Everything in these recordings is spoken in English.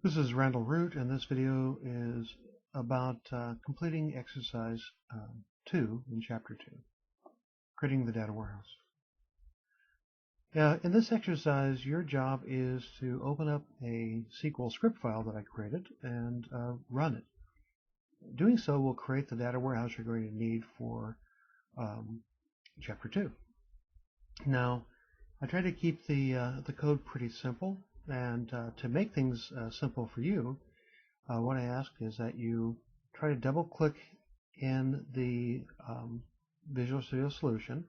This is Randall Root, and this video is about completing exercise 2 in chapter 2, creating the data warehouse. In this exercise, your job is to open up a SQL script file that I created and run it. Doing so will create the data warehouse you're going to need for chapter 2. Now, I try to keep the code pretty simple, and to make things simple for you, what I ask is that you try to double-click in the Visual Studio solution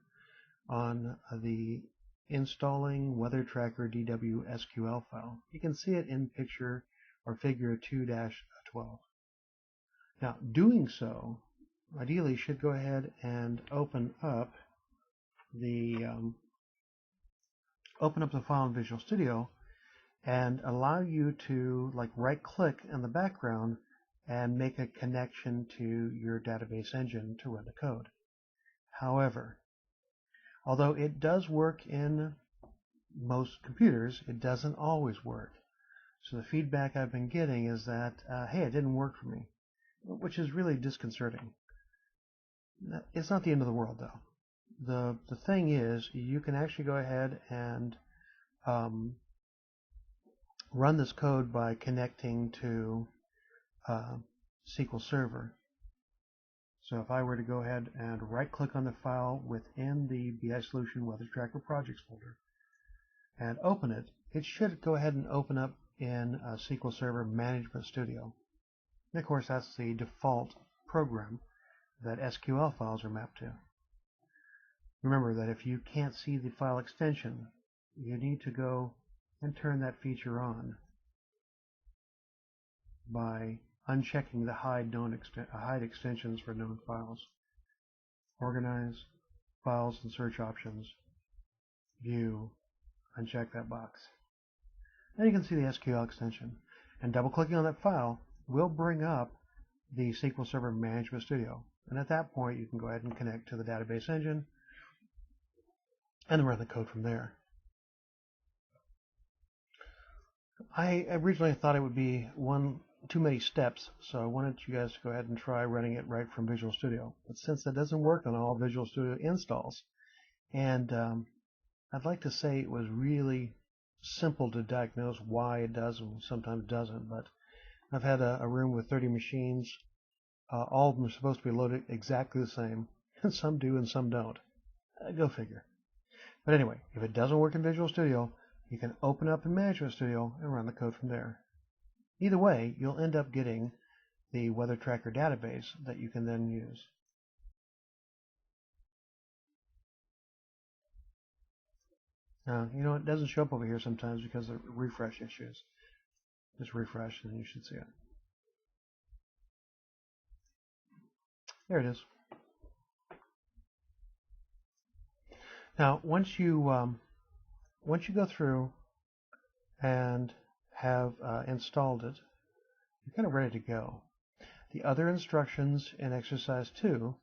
on the installing weather tracker DW SQL file. You can see it in picture or figure 2-12. Now, doing so, ideally, should go ahead and open up the file in Visual Studio and allow you to right-click in the background and make a connection to your database engine to run the code. However, although it does work in most computers, it doesn't always work. So the feedback I've been getting is that, hey, it didn't work for me, which is really disconcerting. It's not the end of the world, though. The thing is, you can actually go ahead and run this code by connecting to SQL Server. So if I were to go ahead and right-click on the file within the BI Solution Weather Tracker Projects folder and open it, it should go ahead and open up in SQL Server Management Studio. And of course, that's the default program that SQL files are mapped to. Remember that if you can't see the file extension, you need to go and turn that feature on by unchecking the hide extensions for known files. Organize, Files and Search Options, View, uncheck that box. Then you can see the SQL extension. And double-clicking on that file will bring up the SQL Server Management Studio. And at that point, you can go ahead and connect to the database engine and run the code from there. I originally thought it would be too many steps, so I wanted you guys to go ahead and try running it right from Visual Studio. But since that doesn't work on all Visual Studio installs, and I'd like to say it was really simple to diagnose why it does and sometimes doesn't, but I've had a room with 30 machines. All of them are supposed to be loaded exactly the same, and some do and some don't. Go figure. But anyway, if it doesn't work in Visual Studio, you can open up in Management Studio and run the code from there. Either way, you'll end up getting the weather tracker database that you can then use. Now, you know, it doesn't show up over here sometimes because of refresh issues. Just refresh and you should see it. There it is. Now, once you go through and have installed it, you're kind of ready to go. The other instructions in exercise 2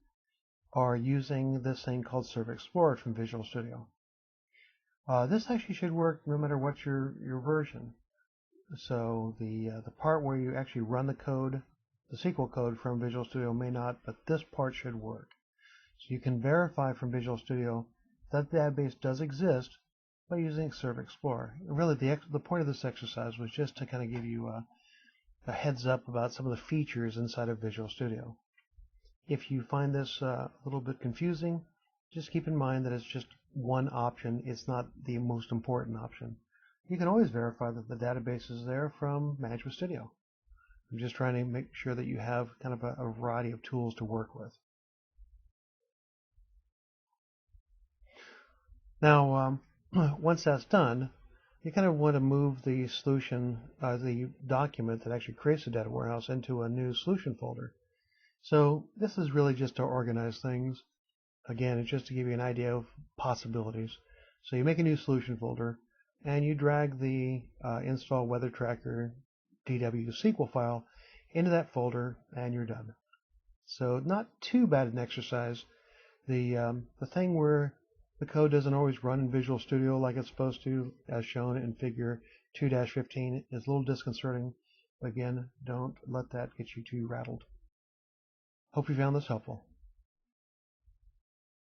are using this thing called Server Explorer from Visual Studio. This actually should work no matter what your version. So the part where you actually run the code, the SQL code from Visual Studio may not, but this part should work. So you can verify from Visual Studio that the database does exist by using Server Explorer. Really, the point of this exercise was just to kind of give you a heads up about some of the features inside of Visual Studio. If you find this a little bit confusing, just keep in mind that it's just one option. It's not the most important option. You can always verify that the database is there from Management Studio. I'm just trying to make sure that you have kind of a variety of tools to work with. Now, once that's done, you kind of want to move the solution, the document that actually creates the data warehouse into a new solution folder. So this is really just to organize things. Again, it's just to give you an idea of possibilities. So you make a new solution folder and you drag the install weather tracker DW SQL file into that folder and you're done. So not too bad an exercise. The thing where the code doesn't always run in Visual Studio like it's supposed to, as shown in figure 2-15, is a little disconcerting, Again, don't let that get you too rattled. Hope you found this helpful.